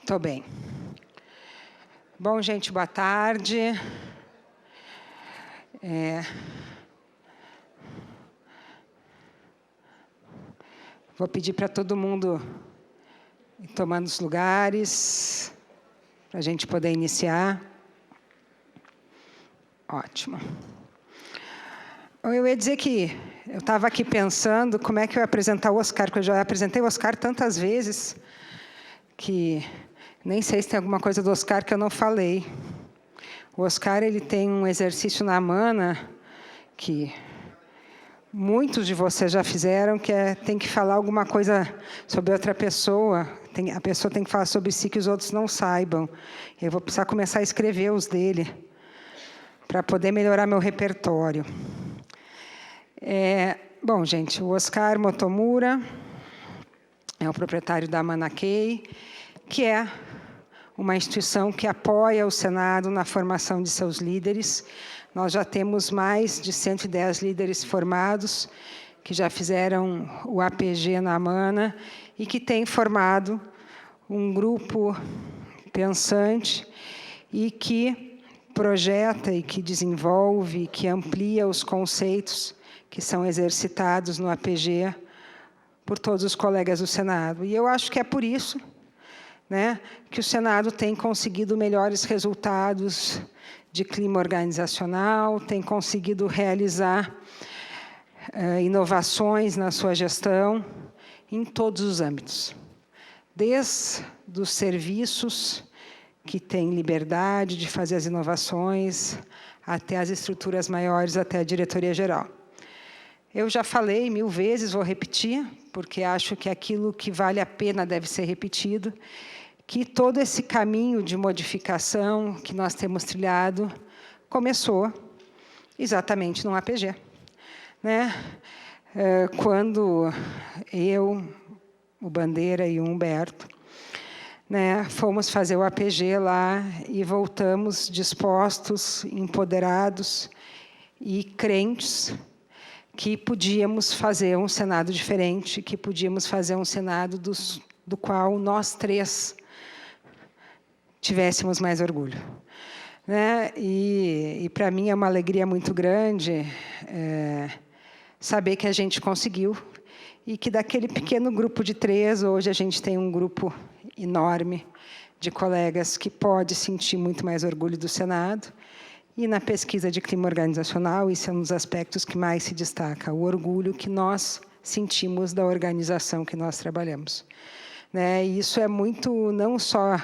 Tô bem. Bom, gente, boa tarde. Vou pedir para todo mundo ir tomando os lugares, para a gente poder iniciar. Ótimo. Eu ia dizer que eu estava aqui pensando como é que eu ia apresentar o Oscar, porque eu já apresentei o Oscar tantas vezes que nem sei se tem alguma coisa do Oscar que eu não falei. O Oscar ele tem um exercício na mana que muitos de vocês já fizeram, que tem que falar alguma coisa sobre outra pessoa. A pessoa tem que falar sobre si que os outros não saibam. Eu vou precisar começar a escrever os dele para poder melhorar meu repertório. Bom, gente, o Oscar Motomura é o proprietário da Manakei, que é uma instituição que apoia o Senado na formação de seus líderes. Nós já temos mais de 110 líderes formados, que já fizeram o APG na Mana, e que têm formado um grupo pensante e que projeta e que desenvolve, que amplia os conceitos que são exercitados no APG por todos os colegas do Senado. E eu acho que é por isso, que o Senado tem conseguido melhores resultados de clima organizacional, tem conseguido realizar inovações na sua gestão em todos os âmbitos. Desde os serviços, que têm liberdade de fazer as inovações, até as estruturas maiores, até a diretoria-geral. Eu já falei 1000 vezes, vou repetir, porque acho que aquilo que vale a pena deve ser repetido, que todo esse caminho de modificação que nós temos trilhado começou exatamente no APG. Quando eu, o Bandeira e o Humberto, fomos fazer o APG lá e voltamos dispostos, empoderados e crentes que podíamos fazer um Senado diferente, que podíamos fazer um Senado do qual nós três tivéssemos mais orgulho. E para mim é uma alegria muito grande saber que a gente conseguiu e que daquele pequeno grupo de 3, hoje a gente tem um grupo enorme de colegas que pode sentir muito mais orgulho do Senado. E na pesquisa de clima organizacional, isso é um dos aspectos que mais se destaca, o orgulho que nós sentimos da organização que nós trabalhamos. E isso é muito, não só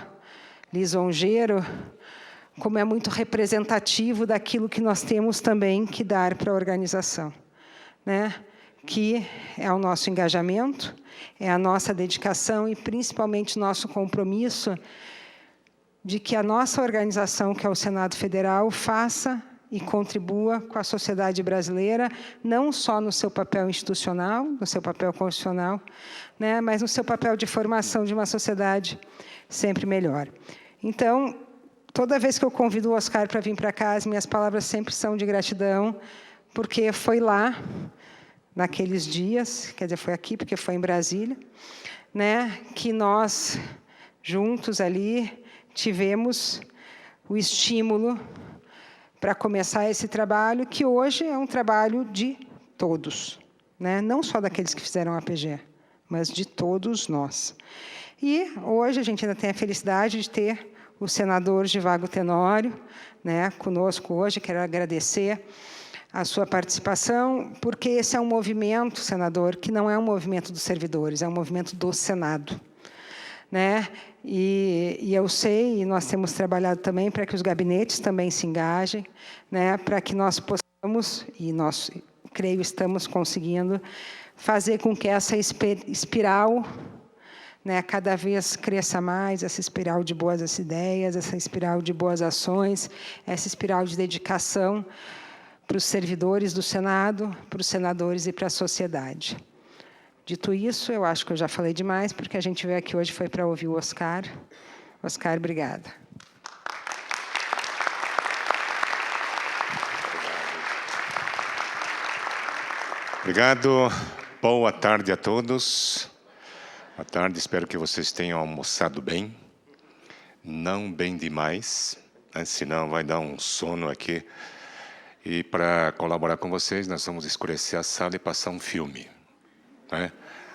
lisonjeiro, como é muito representativo daquilo que nós temos também que dar para a organização. Que é o nosso engajamento, é a nossa dedicação e, principalmente, nosso compromisso de que a nossa organização, que é o Senado Federal, faça e contribua com a sociedade brasileira, não só no seu papel institucional, no seu papel constitucional, mas no seu papel de formação de uma sociedade sempre melhor. Então, toda vez que eu convido o Oscar para vir para cá, as minhas palavras sempre são de gratidão, porque foi lá, naqueles dias, quer dizer, foi aqui, porque foi em Brasília, que nós, juntos ali, tivemos o estímulo para começar esse trabalho, que hoje é um trabalho de todos, não só daqueles que fizeram a APG, mas de todos nós. E hoje a gente ainda tem a felicidade de ter o senador Givago Tenório conosco hoje. Quero agradecer a sua participação, porque esse é um movimento, senador, que não é um movimento dos servidores, é um movimento do Senado. E eu sei, e nós temos trabalhado também para que os gabinetes também se engajem, para que nós possamos, e nós, creio, estamos conseguindo, fazer com que essa espiral cada vez cresça mais, essa espiral de boas ideias, essa espiral de boas ações, essa espiral de dedicação para os servidores do Senado, para os senadores e para a sociedade. Dito isso, eu acho que eu já falei demais, porque a gente veio aqui hoje foi para ouvir o Oscar. Oscar, obrigada. Obrigado. Boa tarde a todos. Boa tarde, espero que vocês tenham almoçado bem. não bem demais, né? Senão vai dar um sono aqui. E para colaborar com vocês, nós vamos escurecer a sala e passar um filme, né?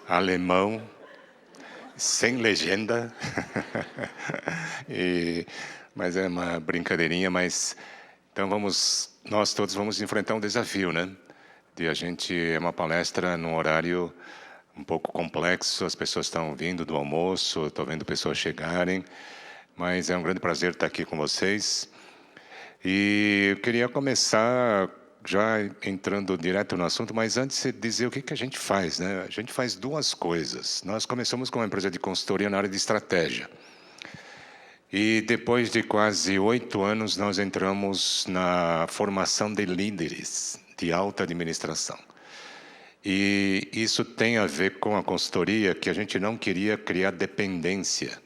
Alemão, sem legenda. Mas é uma brincadeirinha, mas então nós todos vamos enfrentar um desafio, né? É uma palestra num horário um pouco complexo, as pessoas estão vindo do almoço, estou vendo pessoas chegarem, mas é um grande prazer estar aqui com vocês. E eu queria começar já entrando direto no assunto, mas antes de dizer o que a gente faz, né? A gente faz duas coisas. Nós começamos com uma empresa de consultoria na área de estratégia. E depois de quase 8 anos, nós entramos na formação de líderes de alta administração. E isso tem a ver com a consultoria, que a gente não queria criar dependência.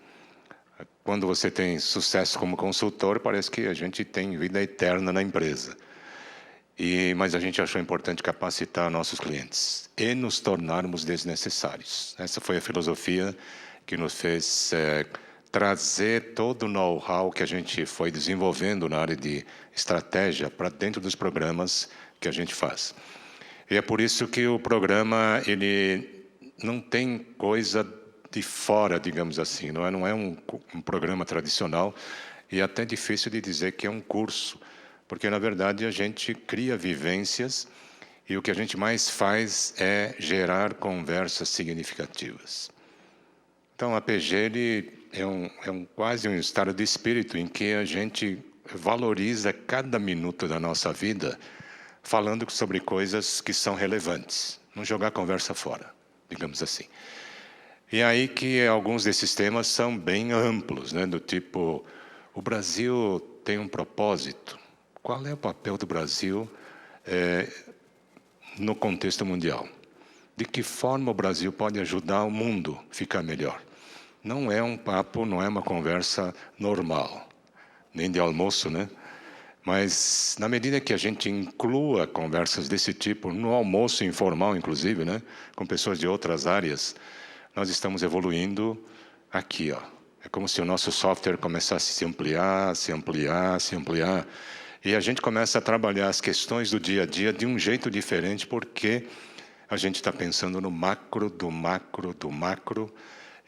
Quando você tem sucesso como consultor, parece que a gente tem vida eterna na empresa. Mas a gente achou importante capacitar nossos clientes e nos tornarmos desnecessários. Essa foi a filosofia que nos fez trazer todo o know-how que a gente foi desenvolvendo na área de estratégia para dentro dos programas que a gente faz. E é por isso que o programa ele não tem coisa de fora, digamos assim, não é um programa tradicional, e é até difícil de dizer que é um curso, porque na verdade a gente cria vivências e o que a gente mais faz é gerar conversas significativas. Então a PG ele é quase um estado de espírito em que a gente valoriza cada minuto da nossa vida falando sobre coisas que são relevantes, não jogar a conversa fora, digamos assim. E aí que alguns desses temas são bem amplos, né? Do tipo, o Brasil tem um propósito. Qual é o papel do Brasil no contexto mundial? De que forma o Brasil pode ajudar o mundo a ficar melhor? Não é um papo, não é uma conversa normal, nem de almoço, né? Mas, na medida que a gente inclua conversas desse tipo, no almoço informal, inclusive, né? Com pessoas de outras áreas, nós estamos evoluindo aqui, ó. É como se o nosso software começasse a se ampliar, se ampliar, se ampliar. E a gente começa a trabalhar as questões do dia a dia de um jeito diferente, porque a gente está pensando no macro, do macro, do macro.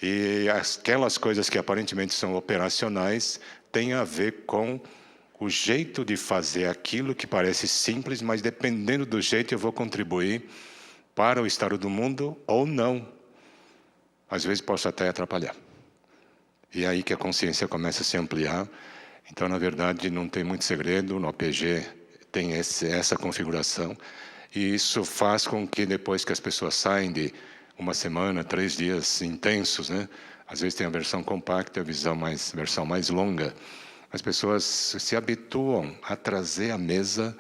E aquelas coisas que aparentemente são operacionais têm a ver com o jeito de fazer aquilo que parece simples, mas dependendo do jeito eu vou contribuir para o estado do mundo ou não. Às vezes posso até atrapalhar. E é aí que a consciência começa a se ampliar. Então, na verdade, não tem muito segredo. No APG tem essa configuração. E isso faz com que depois que as pessoas saem de uma semana, 3 dias intensos, né? Às vezes tem a versão compacta, a versão mais longa. As pessoas se habituam a trazer à mesa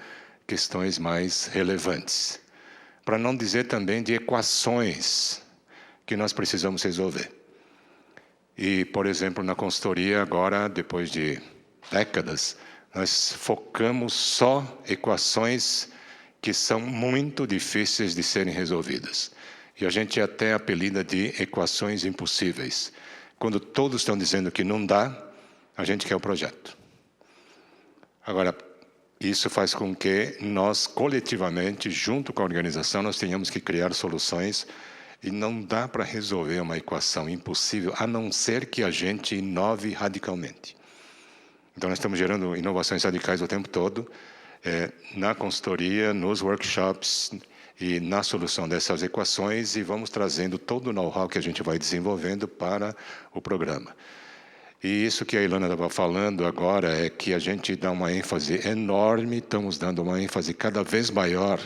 questões mais relevantes. Para não dizer também de equações que nós precisamos resolver. E, por exemplo, na consultoria agora, depois de décadas, nós focamos só equações que são muito difíceis de serem resolvidas. E a gente até apelida de equações impossíveis. Quando todos estão dizendo que não dá, a gente quer o projeto. Agora, isso faz com que nós, coletivamente, junto com a organização, nós tenhamos que criar soluções. E não dá para resolver uma equação impossível, a não ser que a gente inove radicalmente. Então, nós estamos gerando inovações radicais o tempo todo, na consultoria, nos workshops e na solução dessas equações, e vamos trazendo todo o know-how que a gente vai desenvolvendo para o programa. E isso que a Ilana estava falando agora é que a gente dá uma ênfase enorme, estamos dando uma ênfase cada vez maior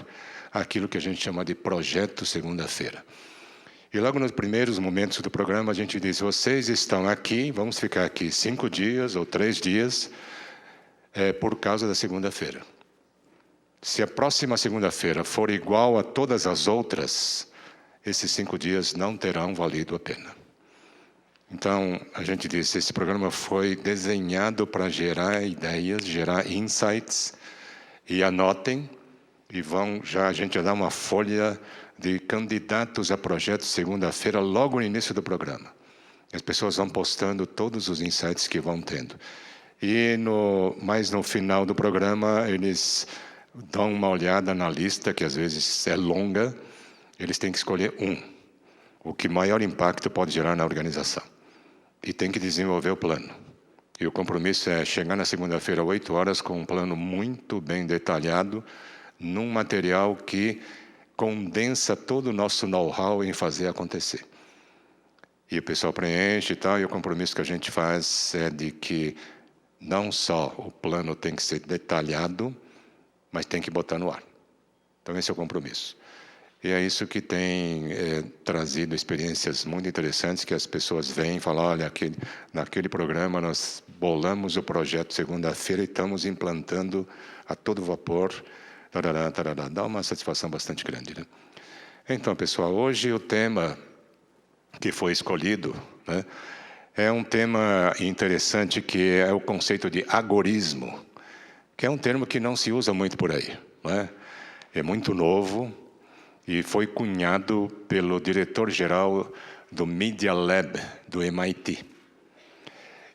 àquilo que a gente chama de projeto segunda-feira. E logo nos primeiros momentos do programa, a gente diz, vocês estão aqui, vamos ficar aqui 5 dias ou 3 dias, por causa da segunda-feira. Se a próxima segunda-feira for igual a todas as outras, esses 5 dias não terão valido a pena. Então, a gente diz, esse programa foi desenhado para gerar ideias, gerar insights, e anotem, e a gente vai dar uma folha de candidatos a projetos segunda-feira, logo no início do programa. As pessoas vão postando todos os insights que vão tendo. E mais no final do programa, eles dão uma olhada na lista, que às vezes é longa, eles têm que escolher o que maior impacto pode gerar na organização. E tem que desenvolver o plano. E o compromisso é chegar na segunda-feira, 8 horas, com um plano muito bem detalhado, num material que condensa todo o nosso know-how em fazer acontecer. E o pessoal preenche e tal, e o compromisso que a gente faz é de que não só o plano tem que ser detalhado, mas tem que botar no ar. Então, esse é o compromisso. E é isso que tem trazido experiências muito interessantes, que as pessoas vêm e falam, olha, naquele programa nós bolamos o projeto segunda-feira e estamos implantando a todo vapor, tarará, tarará. Dá uma satisfação bastante grande, né? Então, pessoal, hoje o tema que foi escolhido, né, é um tema interessante, que é o conceito de agorismo, que é um termo que não se usa muito por aí, né? É muito novo e foi cunhado pelo diretor-geral do Media Lab do MIT.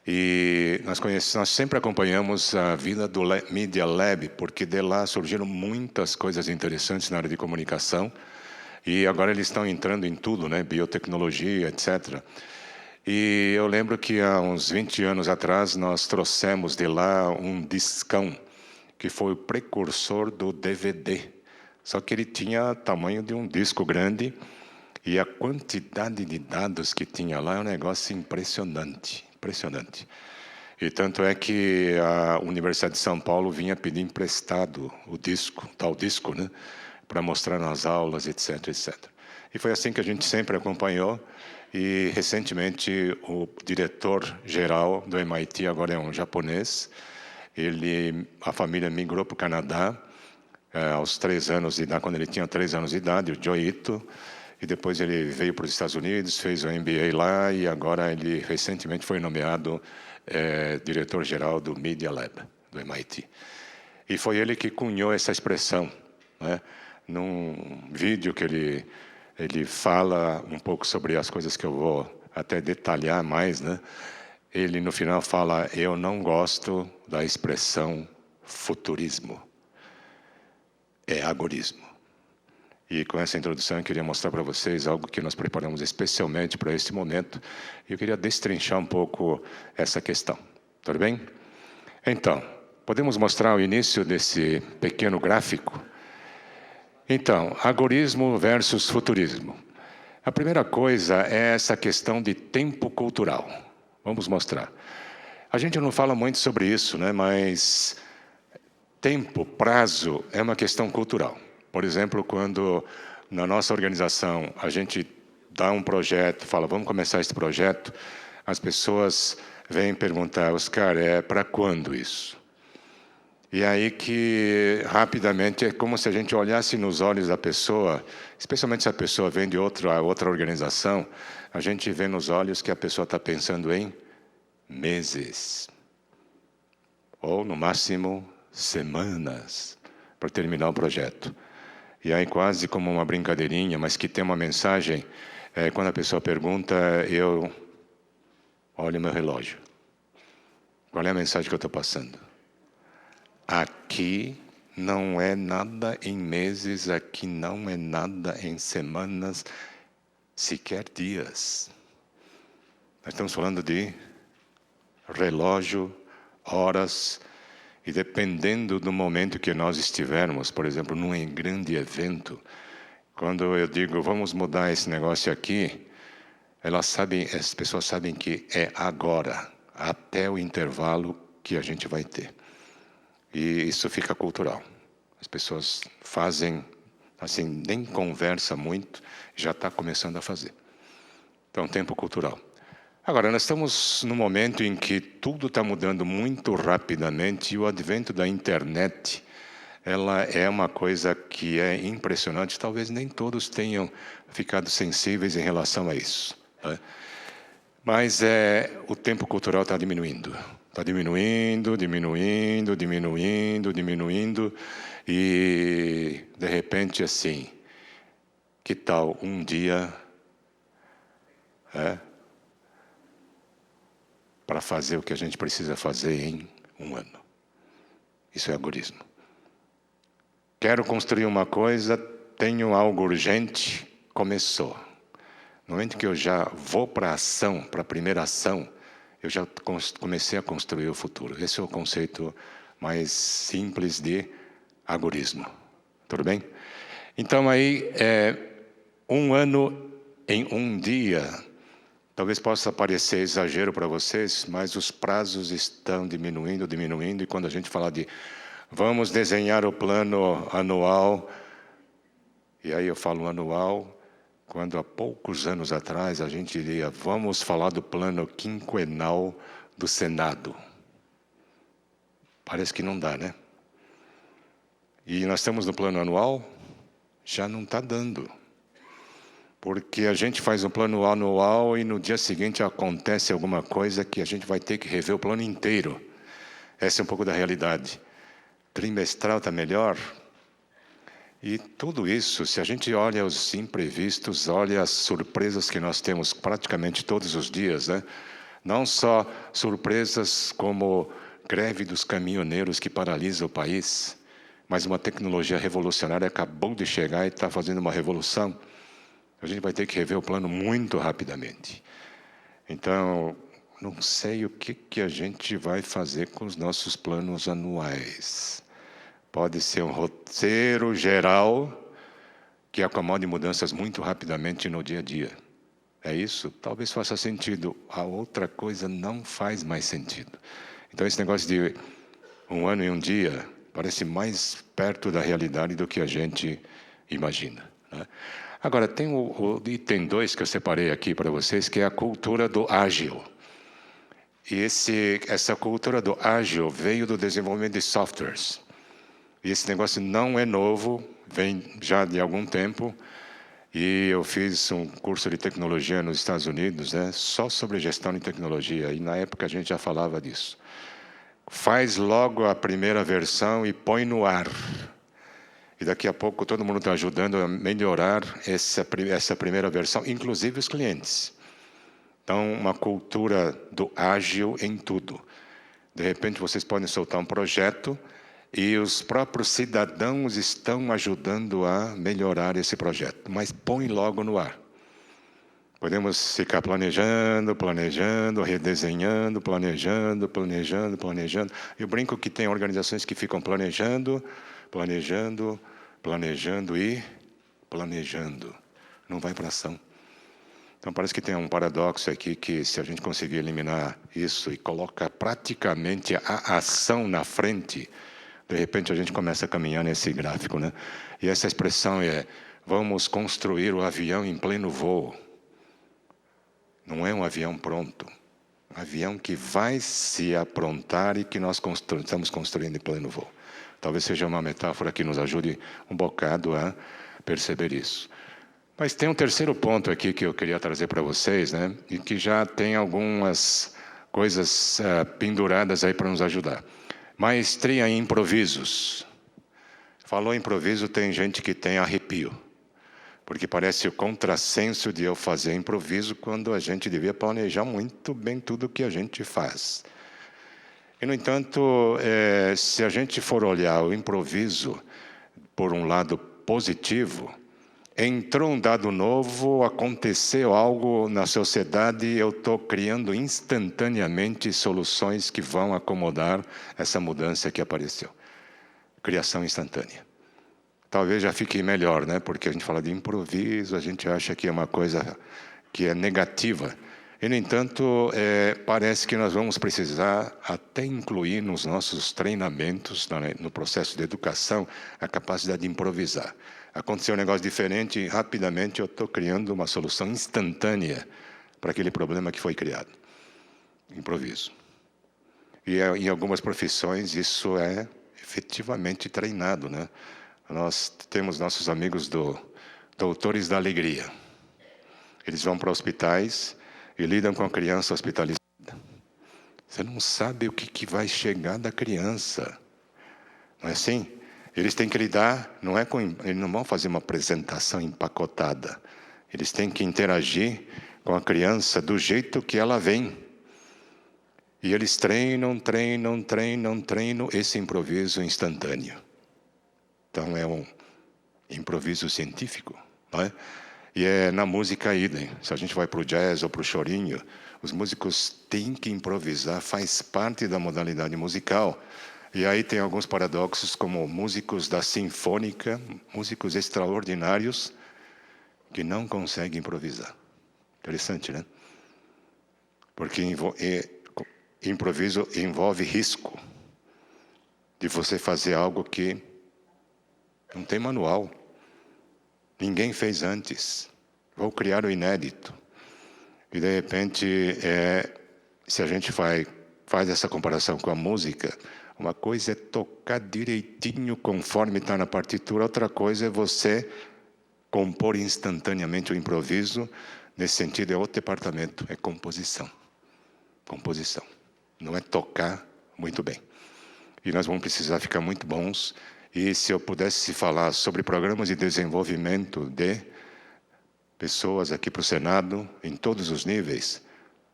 E nós sempre acompanhamos a vida do Media Lab, porque de lá surgiram muitas coisas interessantes na área de comunicação. E agora eles estão entrando em tudo, né? Biotecnologia, etc. E eu lembro que há uns 20 anos atrás nós trouxemos de lá um discão, que foi o precursor do DVD. Só que ele tinha o tamanho de um disco grande e a quantidade de dados que tinha lá é um negócio impressionante, impressionante. E tanto é que a Universidade de São Paulo vinha pedir emprestado o disco, tal disco, né? Para mostrar nas aulas, etc, etc. E foi assim que a gente sempre acompanhou. E, recentemente, o diretor-geral do MIT agora é um japonês. A família migrou para o Canadá aos 3 anos de idade, quando ele tinha 3 anos de idade, o Joe Ito. E depois ele veio para os Estados Unidos, fez o MBA lá, e agora ele recentemente foi nomeado diretor-geral do Media Lab, do MIT. E foi ele que cunhou essa expressão, né? Num vídeo que ele fala um pouco sobre as coisas que eu vou até detalhar mais, né? Ele no final fala, eu não gosto da expressão futurismo, é agorismo. E com essa introdução eu queria mostrar para vocês algo que nós preparamos especialmente para este momento. E eu queria destrinchar um pouco essa questão. Tudo bem? Então, podemos mostrar o início desse pequeno gráfico? Então, agorismo versus futurismo. A primeira coisa é essa questão de tempo cultural. Vamos mostrar. A gente não fala muito sobre isso, né? Mas tempo, prazo, é uma questão cultural. Por exemplo, quando na nossa organização a gente dá um projeto, fala, vamos começar esse projeto, as pessoas vêm perguntar, Oscar, é para quando isso? E aí que, rapidamente, é como se a gente olhasse nos olhos da pessoa, especialmente se a pessoa vem de outra organização, a gente vê nos olhos que a pessoa está pensando em meses. Ou, no máximo, semanas para terminar o projeto. E aí, quase como uma brincadeirinha, mas que tem uma mensagem, quando a pessoa pergunta, eu olho meu relógio. Qual é a mensagem que eu estou passando? Aqui não é nada em meses, aqui não é nada em semanas, sequer dias. Nós estamos falando de relógio, horas, e dependendo do momento que nós estivermos, por exemplo, num grande evento, quando eu digo, vamos mudar esse negócio aqui, as pessoas sabem que é agora, até o intervalo que a gente vai ter. E isso fica cultural. As pessoas fazem, assim, nem conversa muito, já está começando a fazer. Então, tempo cultural. Agora, nós estamos num momento em que tudo está mudando muito rapidamente e o advento da internet, ela é uma coisa que é impressionante. Talvez nem todos tenham ficado sensíveis em relação a isso, né? Mas o tempo cultural está diminuindo. Está diminuindo, diminuindo, diminuindo, diminuindo. E, de repente, assim, que tal um dia para fazer o que a gente precisa fazer em um ano. Isso é agorismo. Quero construir uma coisa, tenho algo urgente, começou. No momento que eu já vou para a ação, para a primeira ação, eu já comecei a construir o futuro. Esse é o conceito mais simples de agorismo. Tudo bem? Então, aí, um ano em um dia. Talvez possa parecer exagero para vocês, mas os prazos estão diminuindo, e quando a gente fala de vamos desenhar o plano anual, e aí eu falo anual, quando há poucos anos atrás a gente diria, vamos falar do plano quinquenal do Senado. Parece que não dá, né? E nós estamos no plano anual, já não está dando. Porque a gente faz um plano anual e no dia seguinte acontece alguma coisa que a gente vai ter que rever o plano inteiro. Essa é um pouco da realidade. Trimestral está melhor. E tudo isso, se a gente olha os imprevistos, olha as surpresas que nós temos praticamente todos os dias, né? Não só surpresas como greve dos caminhoneiros que paralisa o país, mas uma tecnologia revolucionária acabou de chegar e está fazendo uma revolução. A gente vai ter que rever o plano muito rapidamente. Então, não sei o que a gente vai fazer com os nossos planos anuais. Pode ser um roteiro geral que acomode mudanças muito rapidamente no dia a dia. É isso? Talvez faça sentido. A outra coisa não faz mais sentido. Então, esse negócio de um ano e um dia parece mais perto da realidade do que a gente imagina, né? Agora, tem o item 2 que eu separei aqui para vocês, que é a cultura do ágil. E essa cultura do ágil veio do desenvolvimento de softwares. E esse negócio não é novo, vem já de algum tempo. E eu fiz um curso de tecnologia nos Estados Unidos, né, só sobre gestão de tecnologia. E na época a gente já falava disso. Faz logo a primeira versão e põe no ar. E daqui a pouco todo mundo está ajudando a melhorar essa primeira versão, inclusive os clientes. Então, uma cultura do ágil em tudo. De repente, vocês podem soltar um projeto e os próprios cidadãos estão ajudando a melhorar esse projeto. Mas põe logo no ar. Podemos ficar planejando, redesenhando, planejando. Eu brinco que tem organizações que ficam planejando. Não vai para ação. Então, parece que tem um paradoxo aqui que, se a gente conseguir eliminar isso e colocar praticamente a ação na frente, de repente a gente começa a caminhar nesse gráfico, né? E essa expressão é, vamos construir o avião em pleno voo. Não é um avião pronto. Um avião que vai se aprontar e que nós estamos construindo em pleno voo. Talvez seja uma metáfora que nos ajude um bocado a perceber isso. Mas tem um terceiro ponto aqui que eu queria trazer para vocês, né? E que já tem algumas coisas penduradas aí para nos ajudar. Maestria em improvisos. Falou em improviso, tem gente que tem arrepio. Porque parece o contrassenso de eu fazer improviso quando a gente devia planejar muito bem tudo o que a gente faz. E, no entanto, se a gente for olhar o improviso por um lado positivo, entrou um dado novo, aconteceu algo na sociedade, eu estou criando instantaneamente soluções que vão acomodar essa mudança que apareceu. Criação instantânea. Talvez já fique melhor, né? Porque a gente fala de improviso, a gente acha que é uma coisa que é negativa. E, no entanto, parece que nós vamos precisar até incluir nos nossos treinamentos, no processo de educação, a capacidade de improvisar. Aconteceu um negócio diferente e, rapidamente, eu estou criando uma solução instantânea para aquele problema que foi criado. Improviso. E, em algumas profissões, isso é efetivamente treinado, né? Nós temos nossos amigos doutores da alegria. Eles vão para hospitais e lidam com a criança hospitalizada. Você não sabe o que vai chegar da criança. Não é assim? Eles têm que lidar, eles não vão fazer uma apresentação empacotada. Eles têm que interagir com a criança do jeito que ela vem. E eles treinam esse improviso instantâneo. Então, é um improviso científico, não é? E é na música idem. Se a gente vai para o jazz ou para o chorinho, os músicos têm que improvisar, faz parte da modalidade musical. E aí tem alguns paradoxos, como músicos da sinfônica, músicos extraordinários, que não conseguem improvisar. Interessante, né? Porque improviso envolve risco de você fazer algo que não tem manual. Ninguém fez antes. Vou criar o inédito. E, de repente, se a gente faz essa comparação com a música, uma coisa é tocar direitinho conforme está na partitura, outra coisa é você compor instantaneamente o improviso. Nesse sentido, é outro departamento, é composição. Composição. Não é tocar muito bem. E nós vamos precisar ficar muito bons. E se eu pudesse falar sobre programas de desenvolvimento de pessoas aqui para o Senado, em todos os níveis,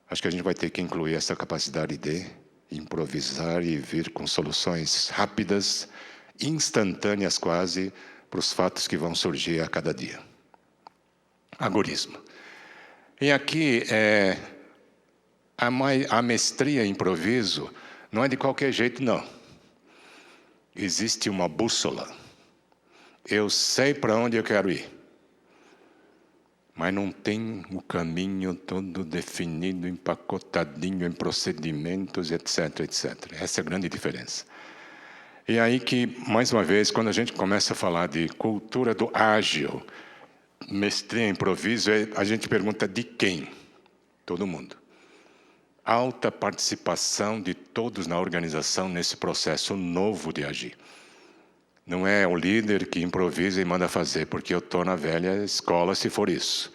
acho que a gente vai ter que incluir essa capacidade de improvisar e vir com soluções rápidas, instantâneas quase, para os fatos que vão surgir a cada dia. Agorismo. E aqui, a mestria em improviso não é de qualquer jeito, não. Existe uma bússola. Eu sei para onde eu quero ir. Mas não tem o caminho todo definido, empacotadinho em procedimentos, etc, etc. Essa é a grande diferença. E aí que, mais uma vez, quando a gente começa a falar de cultura do ágil, mestria em improviso, a gente pergunta de quem? Todo mundo. Alta participação de todos na organização nesse processo novo de agir. Não é o líder que improvisa e manda fazer, porque eu estou na velha escola se for isso.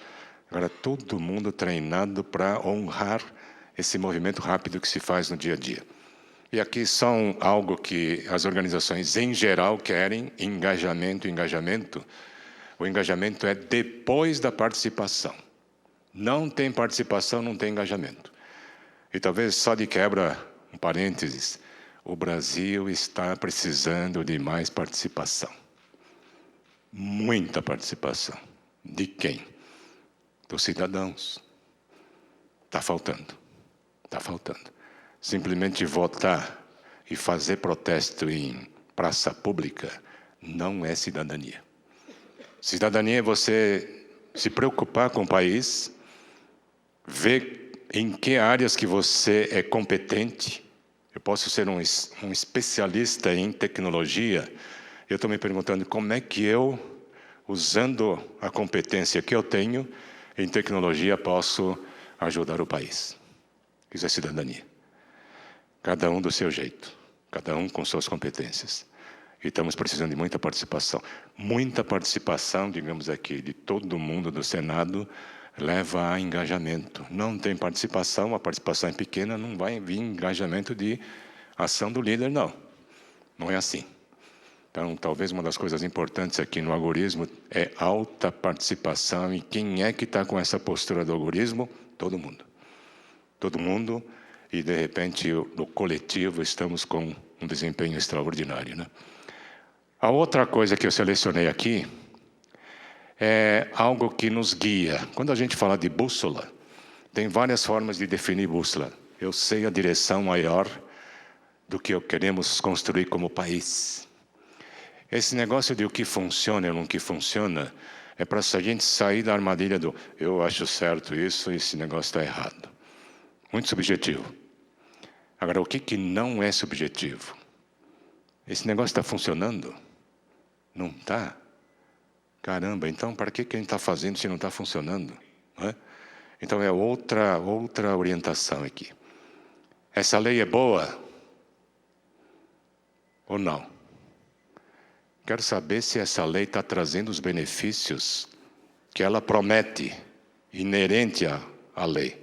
Agora, todo mundo treinado para honrar esse movimento rápido que se faz no dia a dia. E aqui são algo que as organizações em geral querem, engajamento. O engajamento é depois da participação. Não tem participação, não tem engajamento. E talvez só de quebra, um parênteses, o Brasil está precisando de mais participação. Muita participação. De quem? Dos cidadãos. Está faltando. Está faltando. Simplesmente votar e fazer protesto em praça pública não é cidadania. Cidadania é você se preocupar com o país, ver em que áreas que você é competente. Eu posso ser um especialista em tecnologia. Eu estou me perguntando como é que eu, usando a competência que eu tenho em tecnologia, posso ajudar o país. Isso é cidadania. Cada um do seu jeito, cada um com suas competências. E estamos precisando de muita participação. Muita participação, digamos aqui, de todo mundo do Senado, leva a engajamento. Não tem participação, a participação é pequena, não vai vir engajamento de ação do líder, não. Não é assim. Então, talvez uma das coisas importantes aqui no agorismo é alta participação. E quem é que está com essa postura do agorismo? Todo mundo. Todo mundo. E, de repente, no coletivo, estamos com um desempenho extraordinário, né? A outra coisa que eu selecionei aqui é algo que nos guia. Quando a gente fala de bússola, tem várias formas de definir bússola. Eu sei a direção maior do que queremos construir como país. Esse negócio de o que funciona e não que funciona é para a gente sair da armadilha do eu acho certo isso e esse negócio está errado. Muito subjetivo. Agora, o que não é subjetivo? Esse negócio está funcionando? Não está? Caramba, então para que a gente está fazendo se não está funcionando? Não é? Então é outra orientação aqui. Essa lei é boa ou não? Quero saber se essa lei está trazendo os benefícios que ela promete, inerente à lei.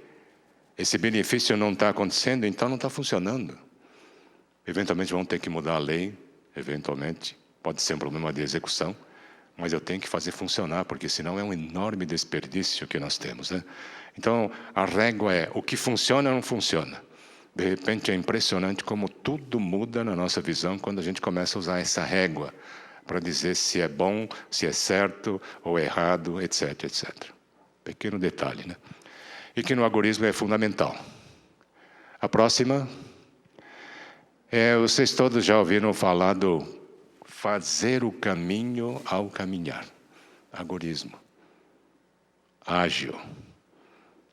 Esse benefício não está acontecendo, então não está funcionando. Eventualmente vão ter que mudar a lei, eventualmente. Pode ser um problema de execução. Mas eu tenho que fazer funcionar, porque senão é um enorme desperdício que nós temos, né? Então, a régua é o que funciona ou não funciona. De repente é impressionante como tudo muda na nossa visão quando a gente começa a usar essa régua para dizer se é bom, se é certo ou errado, etc, etc. Pequeno detalhe, né? E que no agorismo é fundamental. A próxima, vocês todos já ouviram falar do fazer o caminho ao caminhar. Agorismo. Ágil.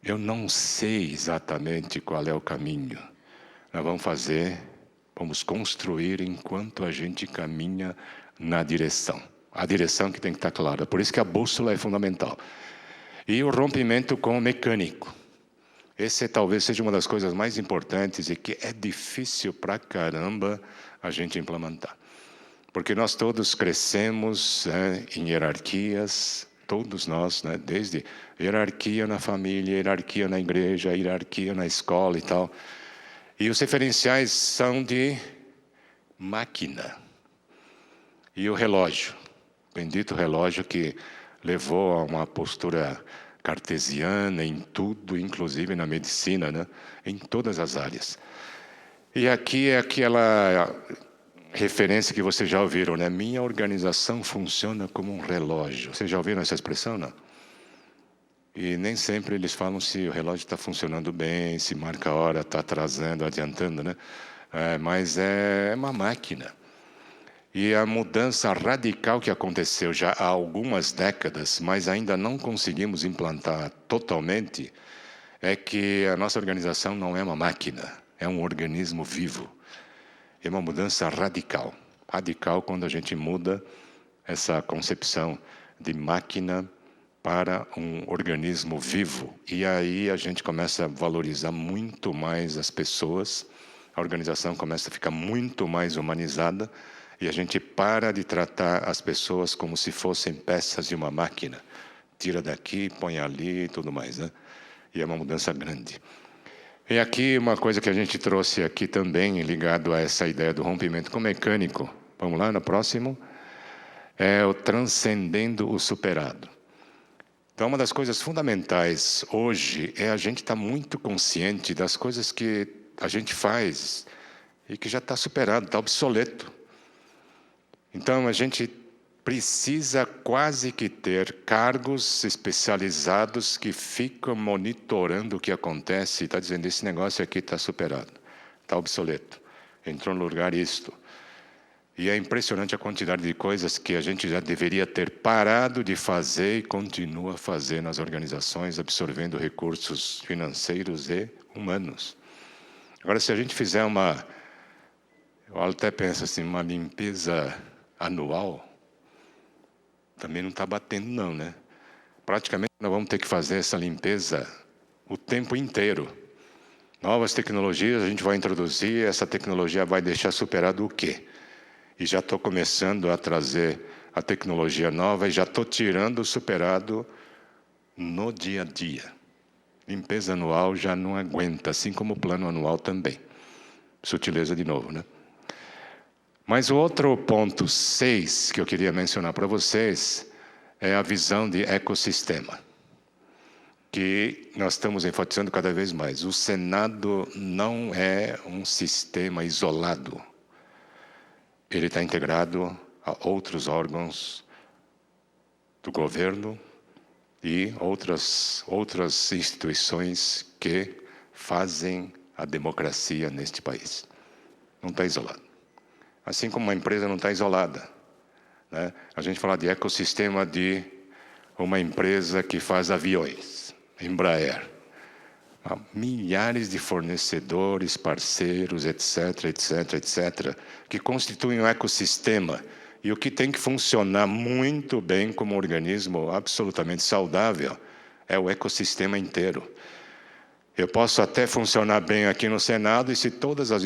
Eu não sei exatamente qual é o caminho. Nós vamos construir enquanto a gente caminha na direção. A direção que tem que estar clara. Por isso que a bússola é fundamental. E o rompimento com o mecânico. Esse talvez seja uma das coisas mais importantes e que é difícil pra caramba a gente implementar. Porque nós todos crescemos em hierarquias, todos nós, né, desde hierarquia na família, hierarquia na igreja, hierarquia na escola e tal. E os referenciais são de máquina. E o relógio, bendito relógio que levou a uma postura cartesiana em tudo, inclusive na medicina, né? Em todas as áreas. E aqui é aquela referência que vocês já ouviram, né? Minha organização funciona como um relógio. Vocês já ouviram essa expressão, não? E nem sempre eles falam se o relógio está funcionando bem, se marca a hora, está atrasando, adiantando, né? Mas é uma máquina. E a mudança radical que aconteceu já há algumas décadas, mas ainda não conseguimos implantar totalmente, é que a nossa organização não é uma máquina, é um organismo vivo. É uma mudança radical. Radical quando a gente muda essa concepção de máquina para um organismo vivo. E aí a gente começa a valorizar muito mais as pessoas, a organização começa a ficar muito mais humanizada, e a gente para de tratar as pessoas como se fossem peças de uma máquina. Tira daqui, põe ali e tudo mais, né? E é uma mudança grande. E aqui uma coisa que a gente trouxe aqui também, ligado a essa ideia do rompimento com o mecânico. Vamos lá, no próximo. É o transcendendo o superado. Então, uma das coisas fundamentais hoje é a gente estar muito consciente das coisas que a gente faz e que já está superado, está obsoleto. Então, a gente precisa quase que ter cargos especializados que ficam monitorando o que acontece e está dizendo, esse negócio aqui está superado, está obsoleto, entrou no lugar isto. E é impressionante a quantidade de coisas que a gente já deveria ter parado de fazer e continua a fazer nas organizações, absorvendo recursos financeiros e humanos. Agora, se a gente fizer eu até penso assim, uma limpeza anual, também não está batendo não, né? Praticamente nós vamos ter que fazer essa limpeza o tempo inteiro. Novas tecnologias a gente vai introduzir, essa tecnologia vai deixar superado o quê? E já estou começando a trazer a tecnologia nova e já estou tirando o superado no dia a dia. Limpeza anual já não aguenta, assim como o plano anual também. Sutileza de novo, né? Mas o outro ponto 6 que eu queria mencionar para vocês é a visão de ecossistema, que nós estamos enfatizando cada vez mais. O Senado não é um sistema isolado. Ele está integrado a outros órgãos do governo e outras instituições que fazem a democracia neste país. Não está isolado. Assim como uma empresa não está isolada, né? A gente fala de ecossistema de uma empresa que faz aviões, Embraer. Há milhares de fornecedores, parceiros, etc, etc, etc, que constituem um ecossistema. E o que tem que funcionar muito bem como um organismo absolutamente saudável é o ecossistema inteiro. Eu posso até funcionar bem aqui no Senado e se todas as